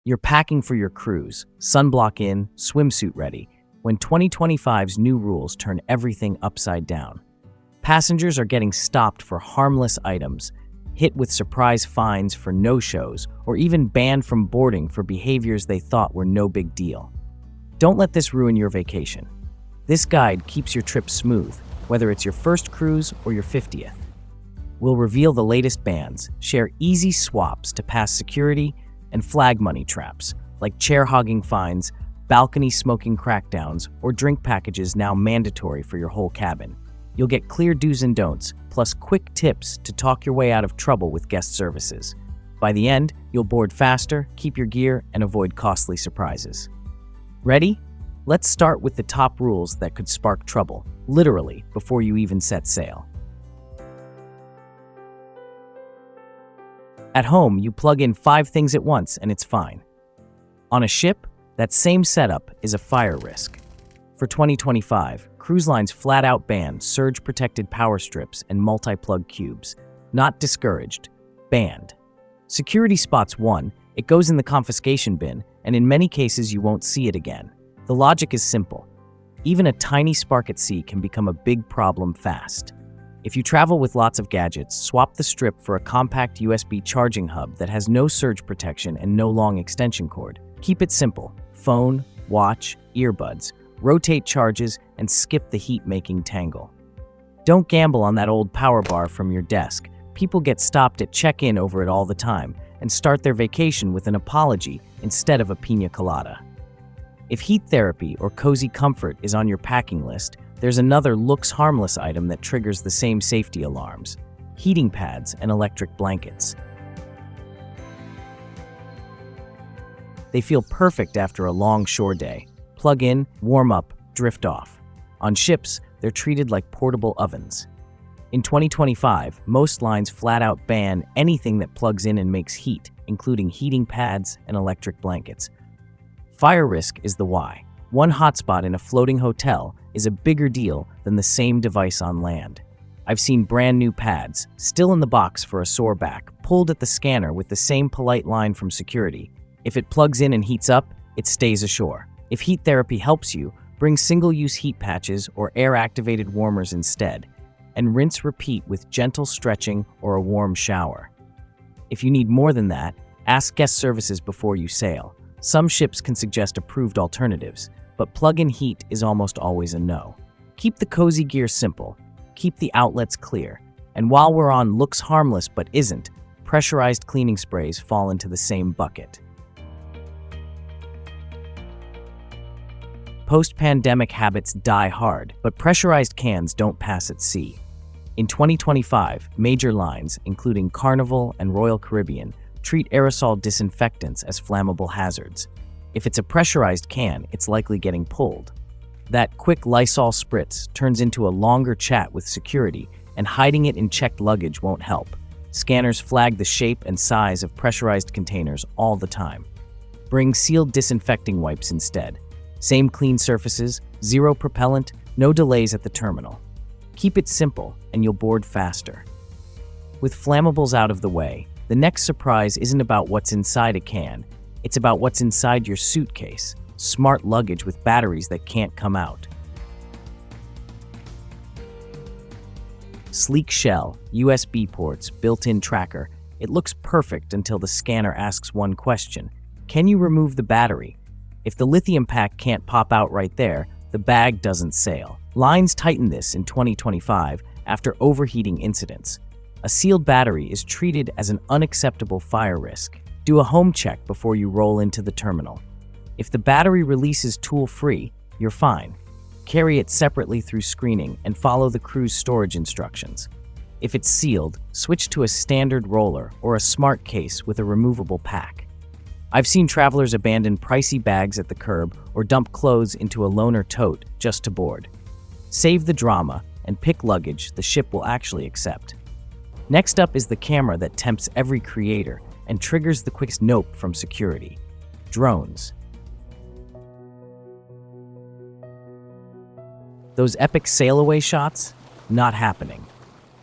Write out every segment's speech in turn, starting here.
You're packing for your cruise, sunblock in, swimsuit ready, when 2025's new rules turn everything upside down. Passengers are getting stopped for harmless items, hit with surprise fines for no-shows, or even banned from boarding for behaviors they thought were no big deal. Don't let this ruin your vacation. This guide keeps your trip smooth, whether it's your first cruise or your 50th. We'll reveal the latest bans, share easy swaps to pass security, and flag money traps, like chair-hogging fines, balcony smoking crackdowns, or drink packages now mandatory for your whole cabin. You'll get clear do's and don'ts, plus quick tips to talk your way out of trouble with guest services. By the end, you'll board faster, keep your gear, and avoid costly surprises. Ready? Let's start with the top rules that could spark trouble, literally, before you even set sail. At home, you plug in 5 things at once and it's fine. On a ship, that same setup is a fire risk. For 2025, cruise lines flat out banned surge-protected power strips and multi-plug cubes. Not discouraged, banned. Security spots one, it goes in the confiscation bin, and in many cases you won't see it again. The logic is simple. Even a tiny spark at sea can become a big problem fast. If you travel with lots of gadgets, swap the strip for a compact USB charging hub that has no surge protection and no long extension cord. Keep it simple. Phone, watch, earbuds. Rotate charges and skip the heat-making tangle. Don't gamble on that old power bar from your desk. People get stopped at check-in over it all the time and start their vacation with an apology instead of a piña colada. If heat therapy or cozy comfort is on your packing list, there's another looks harmless item that triggers the same safety alarms: heating pads and electric blankets. They feel perfect after a long shore day. Plug in, warm up, drift off. On ships, they're treated like portable ovens. In 2025, most lines flat out ban anything that plugs in and makes heat, including heating pads and electric blankets. Fire risk is the why. One hotspot in a floating hotel is a bigger deal than the same device on land. I've seen brand new pads, still in the box for a sore back, pulled at the scanner with the same polite line from security. If it plugs in and heats up, it stays ashore. If heat therapy helps you, bring single-use heat patches or air-activated warmers instead, and rinse repeat with gentle stretching or a warm shower. If you need more than that, ask guest services before you sail. Some ships can suggest approved alternatives, but plug-in heat is almost always a no. Keep the cozy gear simple, keep the outlets clear, and while we're on looks harmless but isn't, pressurized cleaning sprays fall into the same bucket. Post-pandemic habits die hard, but pressurized cans don't pass at sea. In 2025, major lines, including Carnival and Royal Caribbean, treat aerosol disinfectants as flammable hazards. If it's a pressurized can, it's likely getting pulled. That quick Lysol spritz turns into a longer chat with security, and hiding it in checked luggage won't help. Scanners flag the shape and size of pressurized containers all the time. Bring sealed disinfecting wipes instead. Same clean surfaces, zero propellant, no delays at the terminal. Keep it simple, and you'll board faster. With flammables out of the way, the next surprise isn't about what's inside a can, it's about what's inside your suitcase, smart luggage with batteries that can't come out. Sleek shell, USB ports, built-in tracker. It looks perfect until the scanner asks one question: can you remove the battery? If the lithium pack can't pop out right there, the bag doesn't sail. Lines tighten this in 2025 after overheating incidents. A sealed battery is treated as an unacceptable fire risk. Do a home check before you roll into the terminal. If the battery releases tool-free, you're fine. Carry it separately through screening and follow the crew's storage instructions. If it's sealed, switch to a standard roller or a smart case with a removable pack. I've seen travelers abandon pricey bags at the curb or dump clothes into a loaner tote just to board. Save the drama and pick luggage the ship will actually accept. Next up is the camera that tempts every creator and triggers the quickest nope from security: drones. Those epic sail-away shots? Not happening.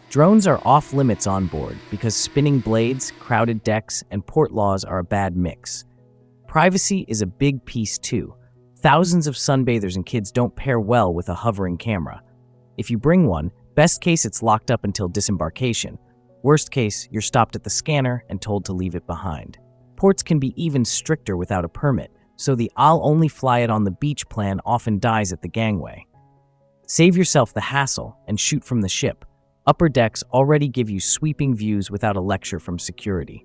Drones are off limits on board because spinning blades, crowded decks, and port laws are a bad mix. Privacy is a big piece too. Thousands of sunbathers and kids don't pair well with a hovering camera. If you bring one, best case it's locked up until disembarkation. Worst case, you're stopped at the scanner and told to leave it behind. Ports can be even stricter without a permit, so the "I'll only fly it on the beach" plan often dies at the gangway. Save yourself the hassle and shoot from the ship. Upper decks already give you sweeping views without a lecture from security.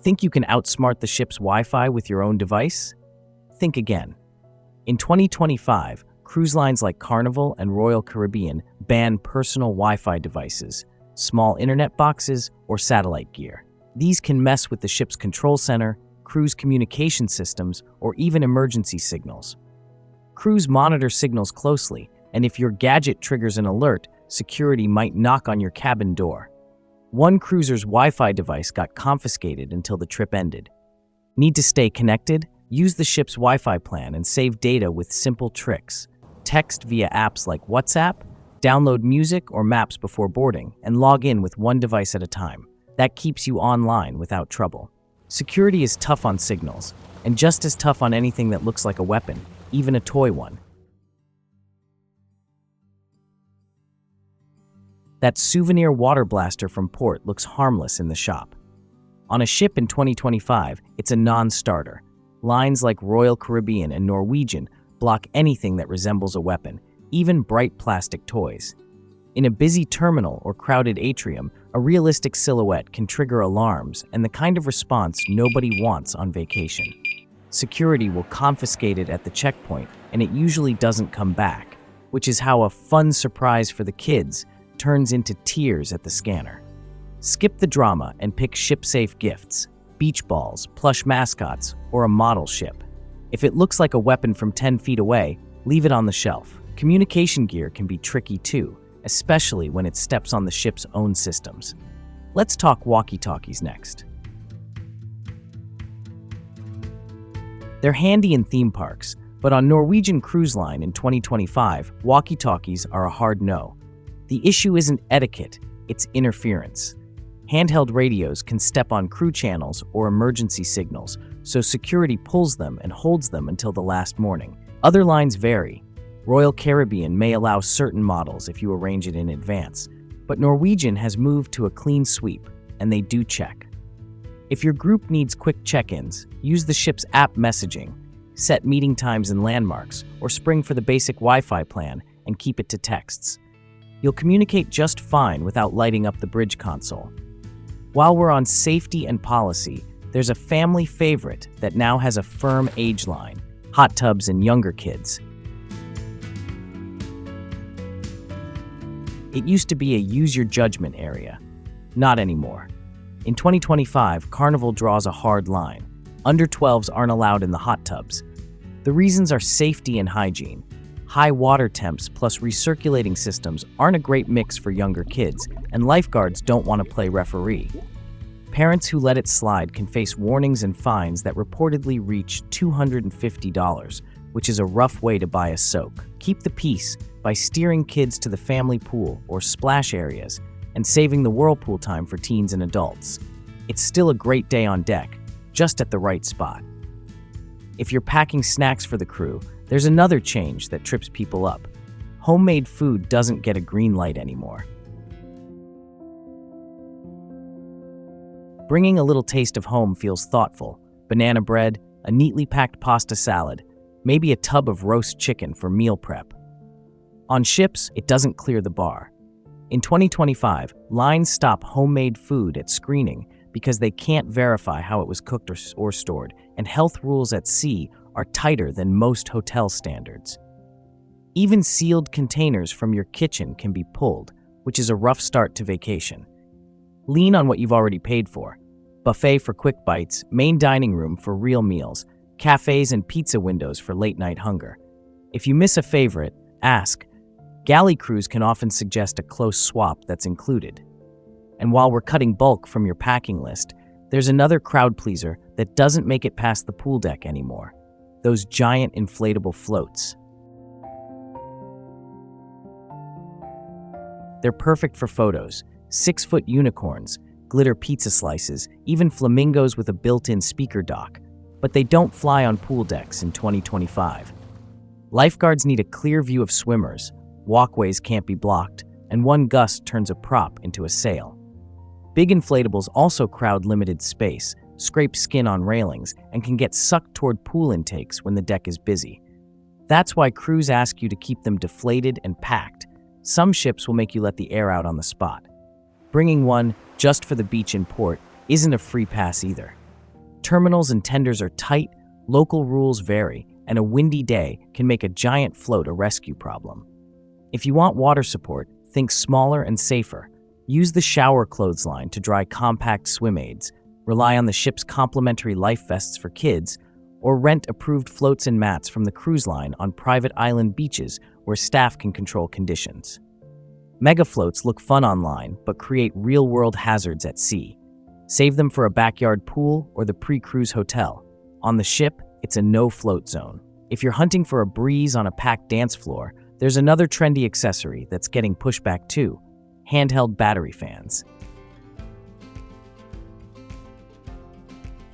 Think you can outsmart the ship's Wi-Fi with your own device? Think again. In 2025, cruise lines like Carnival and Royal Caribbean ban personal Wi-Fi devices, small internet boxes, or satellite gear. These can mess with the ship's control center, cruise communication systems, or even emergency signals. Crews monitor signals closely, and if your gadget triggers an alert, security might knock on your cabin door. One cruiser's Wi-Fi device got confiscated until the trip ended. Need to stay connected? Use the ship's Wi-Fi plan and save data with simple tricks. Text via apps like WhatsApp, download music or maps before boarding, and log in with one device at a time. That keeps you online without trouble. Security is tough on signals, and just as tough on anything that looks like a weapon, even a toy one. That souvenir water blaster from port looks harmless in the shop. On a ship in 2025, it's a non-starter. Lines like Royal Caribbean and Norwegian block anything that resembles a weapon, even bright plastic toys. In a busy terminal or crowded atrium, a realistic silhouette can trigger alarms and the kind of response nobody wants on vacation. Security will confiscate it at the checkpoint, and it usually doesn't come back, which is how a fun surprise for the kids turns into tears at the scanner. Skip the drama and pick ship-safe gifts, beach balls, plush mascots, or a model ship. If it looks like a weapon from 10 feet away, leave it on the shelf. Communication gear can be tricky too, especially when it steps on the ship's own systems. Let's talk walkie-talkies next. They're handy in theme parks, but on Norwegian Cruise Line in 2025, walkie-talkies are a hard no. The issue isn't etiquette, it's interference. Handheld radios can step on crew channels or emergency signals, so security pulls them and holds them until the last morning. Other lines vary. Royal Caribbean may allow certain models if you arrange it in advance, but Norwegian has moved to a clean sweep, and they do check. If your group needs quick check-ins, use the ship's app messaging, set meeting times and landmarks, or spring for the basic Wi-Fi plan and keep it to texts. You'll communicate just fine without lighting up the bridge console. While we're on safety and policy, there's a family favorite that now has a firm age line: hot tubs and younger kids. It used to be a use-your-judgment area. Not anymore. In 2025, Carnival draws a hard line. Under 12s aren't allowed in the hot tubs. The reasons are safety and hygiene. High water temps plus recirculating systems aren't a great mix for younger kids, and lifeguards don't want to play referee. Parents who let it slide can face warnings and fines that reportedly reach $250, which is a rough way to buy a soak. Keep the peace by steering kids to the family pool or splash areas and saving the whirlpool time for teens and adults. It's still a great day on deck, just at the right spot. If you're packing snacks for the crew, there's another change that trips people up. Homemade food doesn't get a green light anymore. Bringing a little taste of home feels thoughtful. Banana bread, a neatly packed pasta salad, maybe a tub of roast chicken for meal prep. On ships, it doesn't clear the bar. In 2025, lines stop homemade food at screening because they can't verify how it was cooked or stored, and health rules at sea are tighter than most hotel standards. Even sealed containers from your kitchen can be pulled, which is a rough start to vacation. Lean on what you've already paid for. Buffet for quick bites, main dining room for real meals, cafes and pizza windows for late-night hunger. If you miss a favorite, ask. Galley crews can often suggest a close swap that's included. And while we're cutting bulk from your packing list, there's another crowd pleaser that doesn't make it past the pool deck anymore. Those giant inflatable floats. They're perfect for photos. 6-foot unicorns, glitter pizza slices, even flamingos with a built-in speaker dock. But they don't fly on pool decks in 2025. Lifeguards need a clear view of swimmers, walkways can't be blocked, and one gust turns a prop into a sail. Big inflatables also crowd limited space, scrape skin on railings, and can get sucked toward pool intakes when the deck is busy. That's why crews ask you to keep them deflated and packed. Some ships will make you let the air out on the spot. Bringing one just for the beach in port isn't a free pass either. Terminals and tenders are tight, local rules vary, and a windy day can make a giant float a rescue problem. If you want water support, think smaller and safer. Use the shower clothesline to dry compact swim aids, rely on the ship's complimentary life vests for kids, or rent approved floats and mats from the cruise line on private island beaches where staff can control conditions. Mega floats look fun online, but create real-world hazards at sea. Save them for a backyard pool or the pre-cruise hotel. On the ship, it's a no-float zone. If you're hunting for a breeze on a packed dance floor, there's another trendy accessory that's getting pushback too: handheld battery fans.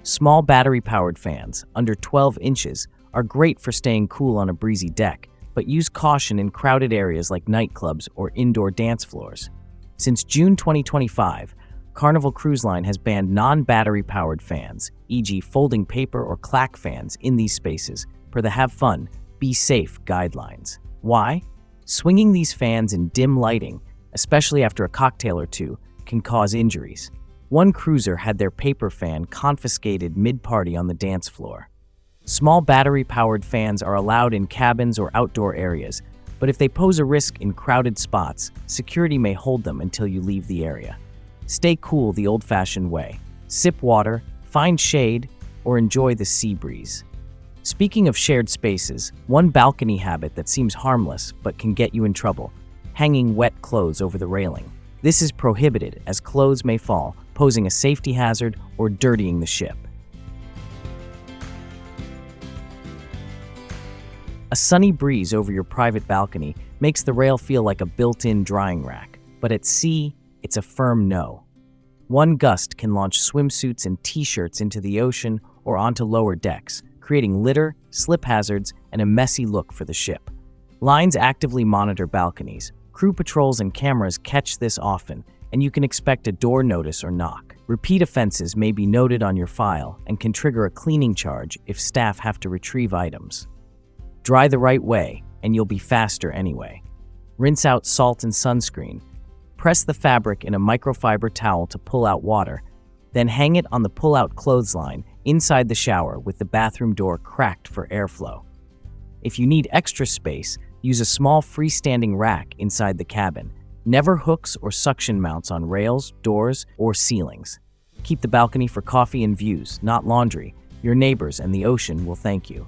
Small battery-powered fans, under 12 inches, are great for staying cool on a breezy deck, but use caution in crowded areas like nightclubs or indoor dance floors. Since June 2025, Carnival Cruise Line has banned non-battery-powered fans, e.g. folding paper or clack fans, in these spaces, per the Have Fun, Be Safe guidelines. Why? Swinging these fans in dim lighting, especially after a cocktail or two, can cause injuries. One cruiser had their paper fan confiscated mid-party on the dance floor. Small battery-powered fans are allowed in cabins or outdoor areas, but if they pose a risk in crowded spots, security may hold them until you leave the area. Stay cool the old-fashioned way. Sip water, find shade, or enjoy the sea breeze. Speaking of shared spaces, one balcony habit that seems harmless but can get you in trouble: hanging wet clothes over the railing. This is prohibited as clothes may fall, posing a safety hazard or dirtying the ship. A sunny breeze over your private balcony makes the rail feel like a built-in drying rack, but at sea, it's a firm no. One gust can launch swimsuits and t-shirts into the ocean or onto lower decks, creating litter, slip hazards, and a messy look for the ship. Lines actively monitor balconies. Crew patrols and cameras catch this often, and you can expect a door notice or knock. Repeat offenses may be noted on your file and can trigger a cleaning charge if staff have to retrieve items. Dry the right way, and you'll be faster anyway. Rinse out salt and sunscreen. Press the fabric in a microfiber towel to pull out water, then hang it on the pull-out clothesline inside the shower with the bathroom door cracked for airflow. If you need extra space, use a small freestanding rack inside the cabin. Never hooks or suction mounts on rails, doors, or ceilings. Keep the balcony for coffee and views, not laundry. Your neighbors and the ocean will thank you.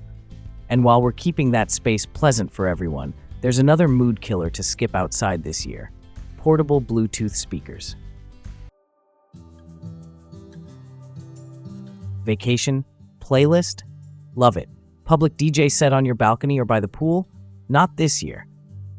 And while we're keeping that space pleasant for everyone, there's another mood killer to skip outside this year: portable Bluetooth speakers. Vacation? Playlist? Love it. Public DJ set on your balcony or by the pool? Not this year.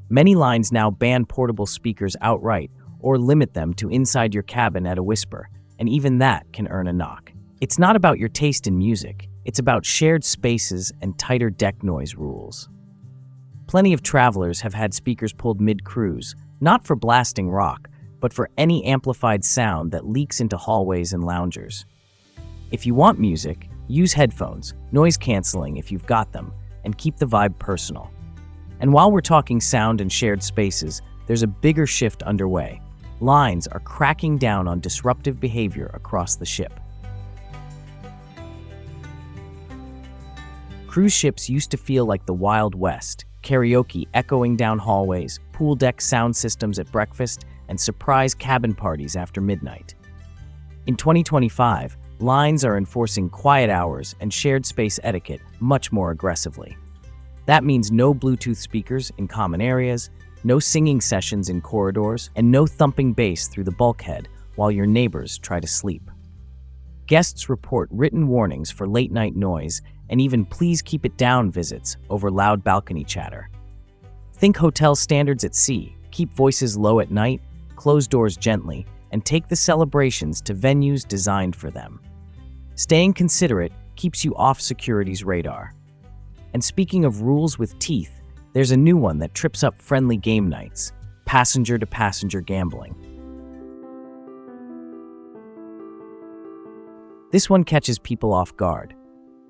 Many lines now ban portable speakers outright or limit them to inside your cabin at a whisper, and even that can earn a knock. It's not about your taste in music, it's about shared spaces and tighter deck noise rules. Plenty of travelers have had speakers pulled mid-cruise, not for blasting rock, but for any amplified sound that leaks into hallways and loungers. If you want music, use headphones, noise canceling if you've got them, and keep the vibe personal. And while we're talking sound and shared spaces, there's a bigger shift underway. Lines are cracking down on disruptive behavior across the ship. Cruise ships used to feel like the Wild West: karaoke echoing down hallways, pool deck sound systems at breakfast, and surprise cabin parties after midnight. In 2025, lines are enforcing quiet hours and shared space etiquette much more aggressively. That means no Bluetooth speakers in common areas, no singing sessions in corridors, and no thumping bass through the bulkhead while your neighbors try to sleep. Guests report written warnings for late-night noise and even please keep it down visits over loud balcony chatter. Think hotel standards at sea: keep voices low at night, close doors gently, and take the celebrations to venues designed for them. Staying considerate keeps you off security's radar. And speaking of rules with teeth, there's a new one that trips up friendly game nights: passenger-to-passenger gambling. This one catches people off guard.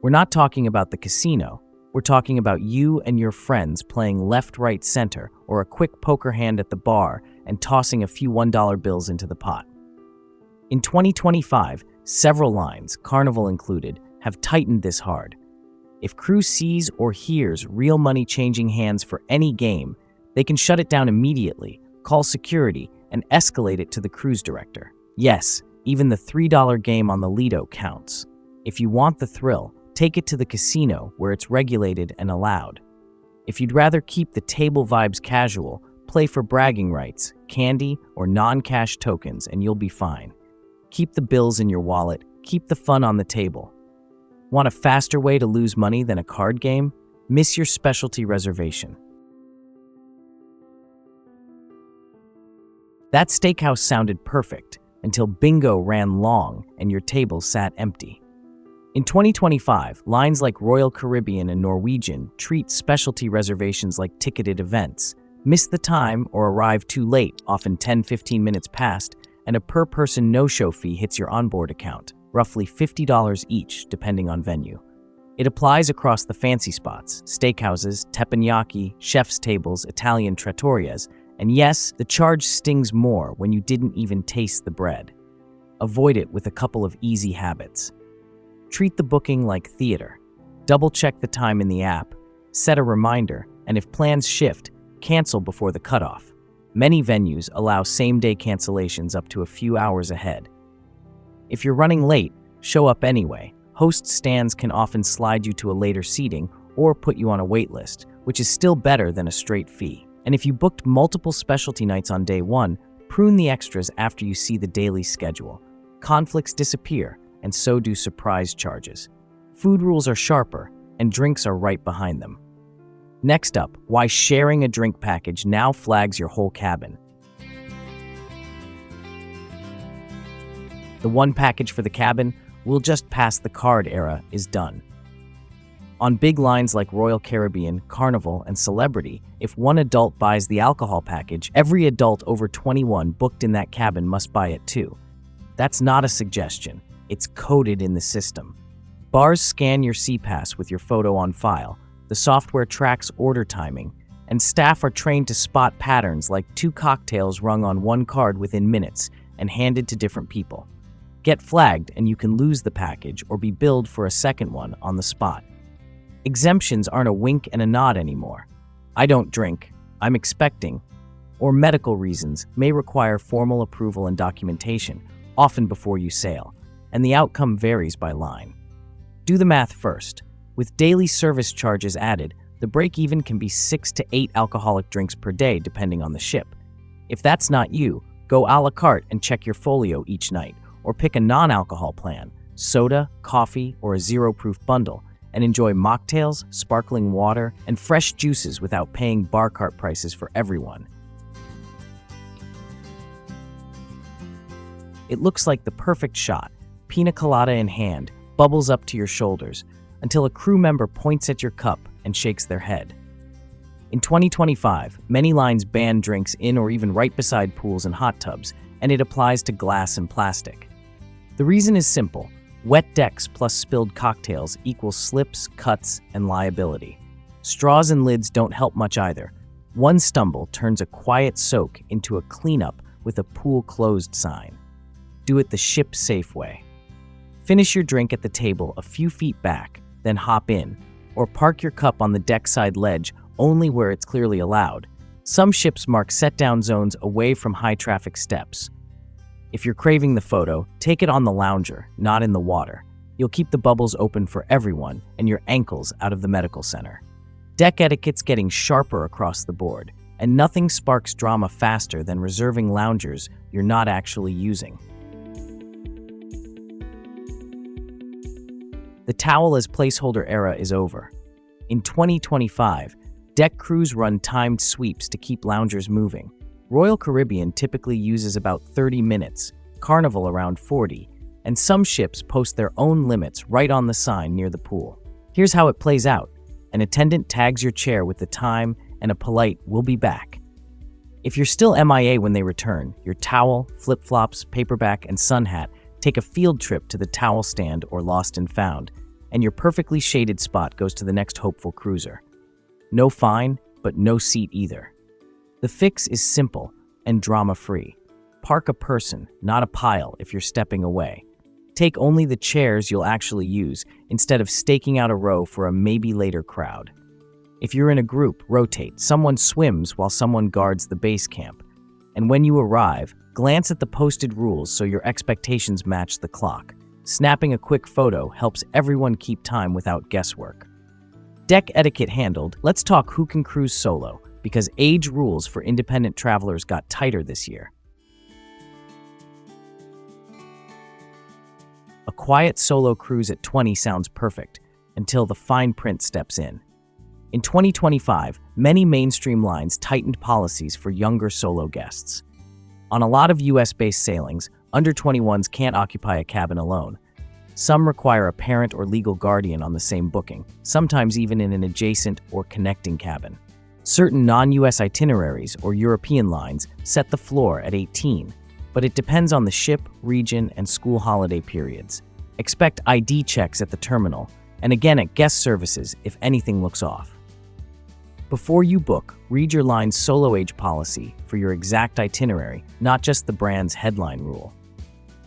We're not talking about the casino. We're talking about you and your friends playing left, right, center, or a quick poker hand at the bar and tossing a few $1 bills into the pot. In 2025, several lines, Carnival included, have tightened this hard. If crew sees or hears real money changing hands for any game, they can shut it down immediately, call security, and escalate it to the cruise director. Yes, even the $3 game on the Lido counts. If you want the thrill, take it to the casino where it's regulated and allowed. If you'd rather keep the table vibes casual, play for bragging rights, candy, or non-cash tokens, and you'll be fine. Keep the bills in your wallet, keep the fun on the table. Want a faster way to lose money than a card game? Miss your specialty reservation. That steakhouse sounded perfect until bingo ran long and your table sat empty. In 2025, lines like Royal Caribbean and Norwegian treat specialty reservations like ticketed events. Miss the time or arrive too late, often 10-15 minutes past, and a per-person no-show fee hits your onboard account, roughly $50 each, depending on venue. It applies across the fancy spots: steakhouses, teppanyaki, chef's tables, Italian trattorias, and yes, the charge stings more when you didn't even taste the bread. Avoid it with a couple of easy habits. Treat the booking like theater. Double-check the time in the app, set a reminder, and if plans shift, cancel before the cutoff. Many venues allow same-day cancellations up to a few hours ahead. If you're running late, show up anyway. Host stands can often slide you to a later seating or put you on a wait list, which is still better than a straight fee. And if you booked multiple specialty nights on day one, prune the extras after you see the daily schedule. Conflicts disappear, and so do surprise charges. Food rules are sharper, and drinks are right behind them. Next up, why sharing a drink package now flags your whole cabin. The one package for the cabin, we'll just pass the card era, is done. On big lines like Royal Caribbean, Carnival, and Celebrity, if one adult buys the alcohol package, every adult over 21 booked in that cabin must buy it too. That's not a suggestion. It's coded in the system. Bars scan your CPass with your photo on file, the software tracks order timing, and staff are trained to spot patterns like 2 cocktails rung on one card within minutes and handed to different people. Get flagged and you can lose the package or be billed for a second one on the spot. Exemptions aren't a wink and a nod anymore. I don't drink, I'm expecting, or medical reasons may require formal approval and documentation, often before you sail, and the outcome varies by line. Do the math first. With daily service charges added, the break-even can be 6 to 8 alcoholic drinks per day depending on the ship. If that's not you, go a la carte and check your folio each night, or pick a non-alcohol plan, soda, coffee, or a zero-proof bundle, and enjoy mocktails, sparkling water, and fresh juices without paying bar cart prices for everyone. It looks like the perfect shot, pina colada in hand, bubbles up to your shoulders, until a crew member points at your cup and shakes their head. In 2025, many lines ban drinks in or even right beside pools and hot tubs, and it applies to glass and plastic. The reason is simple: wet decks plus spilled cocktails equals slips, cuts, and liability. Straws and lids don't help much either. One stumble turns a quiet soak into a cleanup with a pool closed sign. Do it the ship-safe way. Finish your drink at the table a few feet back, then hop in, or park your cup on the deckside ledge only where it's clearly allowed. Some ships mark set-down zones away from high-traffic steps. If you're craving the photo, take it on the lounger, not in the water. You'll keep the bubbles open for everyone and your ankles out of the medical center. Deck etiquette's getting sharper across the board, and nothing sparks drama faster than reserving loungers you're not actually using. The towel as placeholder era is over. In 2025, deck crews run timed sweeps to keep loungers moving. Royal Caribbean typically uses about 30 minutes, Carnival around 40, and some ships post their own limits right on the sign near the pool. Here's how it plays out. An attendant tags your chair with the time and a polite "we'll be back." If you're still MIA when they return, your towel, flip-flops, paperback, and sun hat take a field trip to the towel stand or lost and found, and your perfectly shaded spot goes to the next hopeful cruiser. No fine, but no seat either. The fix is simple and drama-free. Park a person, not a pile, if you're stepping away. Take only the chairs you'll actually use instead of staking out a row for a maybe-later crowd. If you're in a group, rotate. Someone swims while someone guards the base camp. And when you arrive, glance at the posted rules so your expectations match the clock. Snapping a quick photo helps everyone keep time without guesswork. Deck etiquette handled, let's talk who can cruise solo, because age rules for independent travelers got tighter this year. A quiet solo cruise at 20 sounds perfect, until the fine print steps in. In 2025, many mainstream lines tightened policies for younger solo guests. On a lot of US-based sailings, under 21s can't occupy a cabin alone. Some require a parent or legal guardian on the same booking, sometimes even in an adjacent or connecting cabin. Certain non-US itineraries or European lines set the floor at 18, but it depends on the ship, region, and school holiday periods. Expect ID checks at the terminal, and again at guest services if anything looks off. Before you book, read your line's solo age policy for your exact itinerary, not just the brand's headline rule.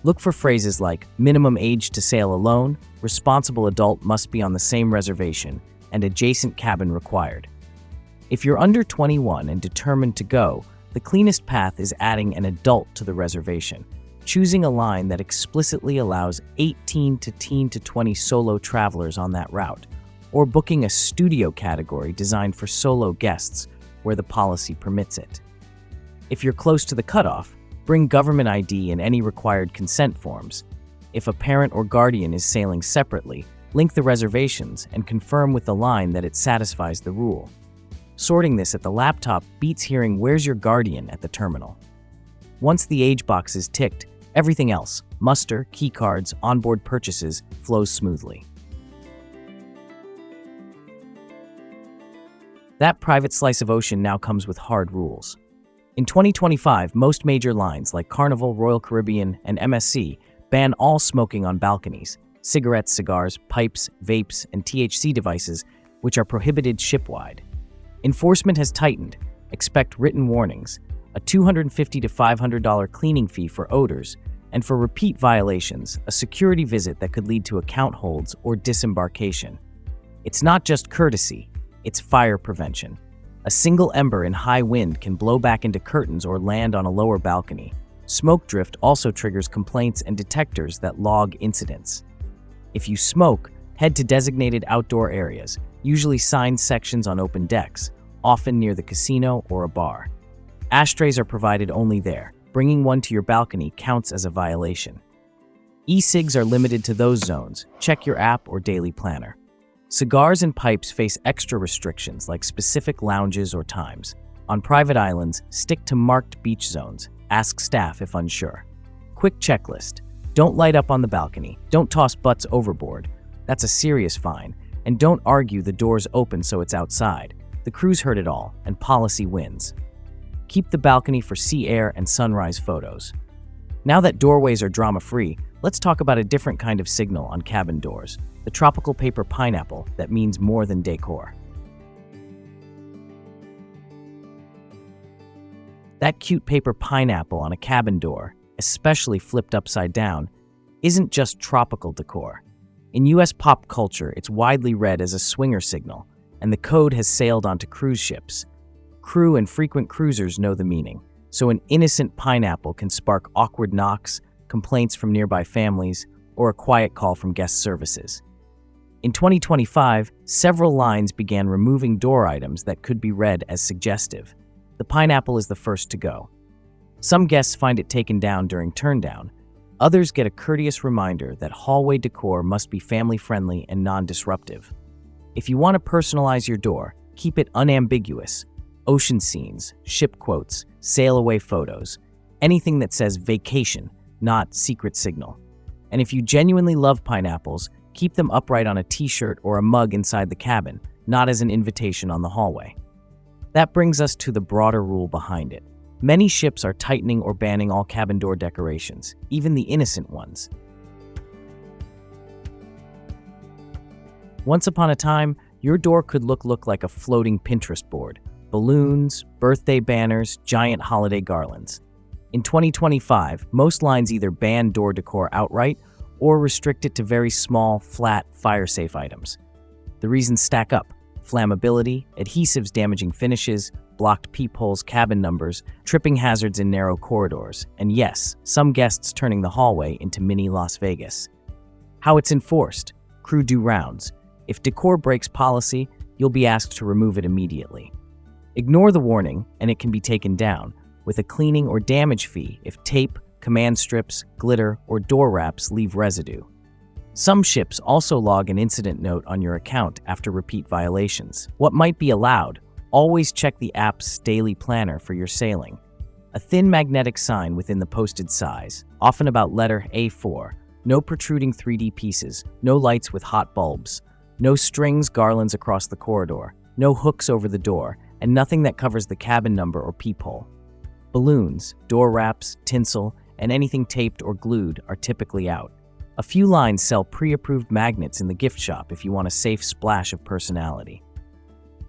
Look for phrases like minimum age to sail alone, responsible adult must be on the same reservation, and adjacent cabin required. If you're under 21 and determined to go, the cleanest path is adding an adult to the reservation, choosing a line that explicitly allows 18 to teen to 20 solo travelers on that route, or booking a studio category designed for solo guests where the policy permits it. If you're close to the cutoff, bring government ID and any required consent forms. If a parent or guardian is sailing separately, link the reservations and confirm with the line that it satisfies the rule. Sorting this at the laptop beats hearing "where's your guardian" at the terminal. Once the age box is ticked, everything else, muster, key cards, onboard purchases, flows smoothly. That private slice of ocean now comes with hard rules. In 2025, most major lines like Carnival, Royal Caribbean, and MSC ban all smoking on balconies, cigarettes, cigars, pipes, vapes, and THC devices, which are prohibited shipwide. Enforcement has tightened. Expect written warnings, a $250 to $500 cleaning fee for odors, and for repeat violations, a security visit that could lead to account holds or disembarkation. It's not just courtesy, it's fire prevention. A single ember in high wind can blow back into curtains or land on a lower balcony. Smoke drift also triggers complaints and detectors that log incidents. If you smoke, head to designated outdoor areas, usually signed sections on open decks, often near the casino or a bar. Ashtrays are provided only there. Bringing one to your balcony counts as a violation. E-cigs are limited to those zones. Check your app or daily planner. Cigars and pipes face extra restrictions like specific lounges or times. On private islands, stick to marked beach zones. Ask staff if unsure. Quick checklist. Don't light up on the balcony. Don't toss butts overboard. That's a serious fine. And don't argue the door's open so it's outside. The crews heard it all, and policy wins. Keep the balcony for sea air and sunrise photos. Now that doorways are drama-free, let's talk about a different kind of signal on cabin doors. The tropical paper pineapple that means more than decor. That cute paper pineapple on a cabin door, especially flipped upside down, isn't just tropical decor. In US pop culture, it's widely read as a swinger signal, and the code has sailed onto cruise ships. Crew and frequent cruisers know the meaning, so an innocent pineapple can spark awkward knocks, complaints from nearby families, or a quiet call from guest services. In 2025, several lines began removing door items that could be read as suggestive. The pineapple is the first to go. Some guests find it taken down during turndown. Others get a courteous reminder that hallway decor must be family-friendly and non-disruptive. If you want to personalize your door, keep it unambiguous. ocean scenes, ship quotes, sail away photos, anything that says vacation, not secret signal. And if you genuinely love pineapples, keep them upright on a t-shirt or a mug inside the cabin, not as an invitation on the hallway. That brings us to the broader rule behind it. Many ships are tightening or banning all cabin door decorations, even the innocent ones. Once upon a time, your door could look like a floating Pinterest board. Balloons, birthday banners, giant holiday garlands. In 2025, most lines either ban door decor outright or restrict it to very small, flat, fire-safe items. The reasons stack up: flammability, adhesives damaging finishes, blocked peepholes, cabin numbers, tripping hazards in narrow corridors, and yes, some guests turning the hallway into mini Las Vegas. How it's enforced: crew do rounds. If decor breaks policy, you'll be asked to remove it immediately. Ignore the warning, and it can be taken down, with a cleaning or damage fee if tape, command strips, glitter, or door wraps leave residue. Some ships also log an incident note on your account after repeat violations. What might be allowed? Always check the app's daily planner for your sailing. A thin magnetic sign within the posted size, often about letter A4. No protruding 3D pieces, no lights with hot bulbs, no strings, garlands across the corridor, no hooks over the door, and nothing that covers the cabin number or peephole. Balloons, door wraps, tinsel, and anything taped or glued are typically out. A few lines sell pre-approved magnets in the gift shop if you want a safe splash of personality.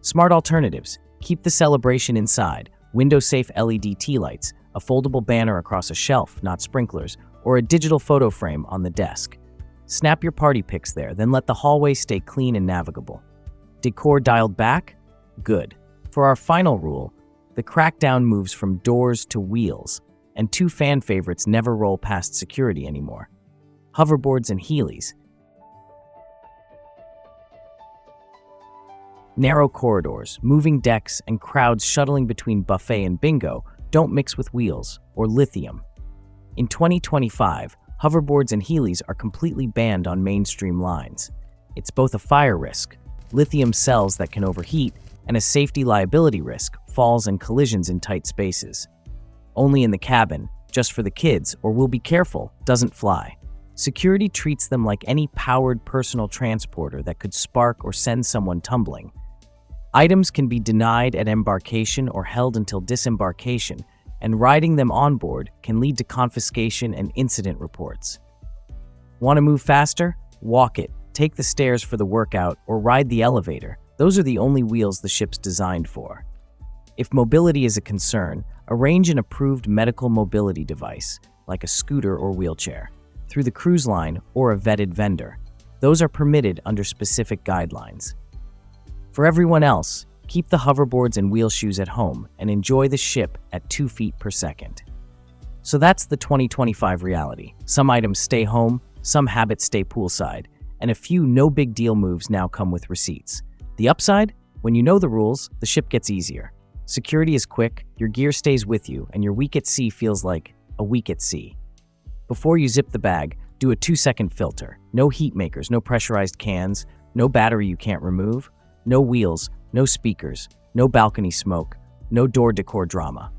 Smart alternatives: keep the celebration inside, window-safe LED tea lights, a foldable banner across a shelf, not sprinklers, or a digital photo frame on the desk. Snap your party pics there, then let the hallway stay clean and navigable. Decor dialed back? Good. For our final rule, the crackdown moves from doors to wheels, and two fan favorites never roll past security anymore: hoverboards and Heelys. Narrow corridors, moving decks, and crowds shuttling between buffet and bingo don't mix with wheels or lithium. In 2025, hoverboards and Heelys are completely banned on mainstream lines. It's both a fire risk, lithium cells that can overheat, and a safety liability risk, falls and collisions in tight spaces. Only in the cabin, just for the kids, or we'll be careful, doesn't fly. Security treats them like any powered personal transporter that could spark or send someone tumbling. Items can be denied at embarkation or held until disembarkation, and riding them on board can lead to confiscation and incident reports. Want to move faster? Walk it, take the stairs for the workout, or ride the elevator. Those are the only wheels the ship's designed for. If mobility is a concern, arrange an approved medical mobility device, like a scooter or wheelchair, through the cruise line or a vetted vendor. Those are permitted under specific guidelines. For everyone else, keep the hoverboards and wheel shoes at home and enjoy the ship at 2 feet per second. So that's the 2025 reality. Some items stay home, some habits stay poolside, and a few no-big-deal moves now come with receipts. The upside? When you know the rules, the ship gets easier. Security is quick, your gear stays with you, and your week at sea feels like a week at sea. Before you zip the bag, do a 2-second filter. No heat makers, no pressurized cans, no battery you can't remove, no wheels, no speakers, no balcony smoke, no door decor drama.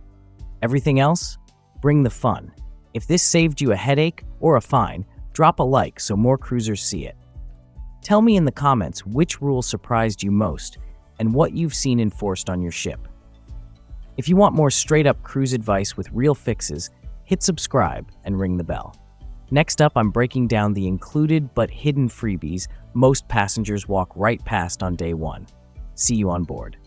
Everything else? Bring the fun. If this saved you a headache or a fine, drop a like so more cruisers see it. Tell me in the comments which rule surprised you most and what you've seen enforced on your ship. If you want more straight-up cruise advice with real fixes, hit subscribe and ring the bell. Next up, I'm breaking down the included but hidden freebies most passengers walk right past on day one. See you on board.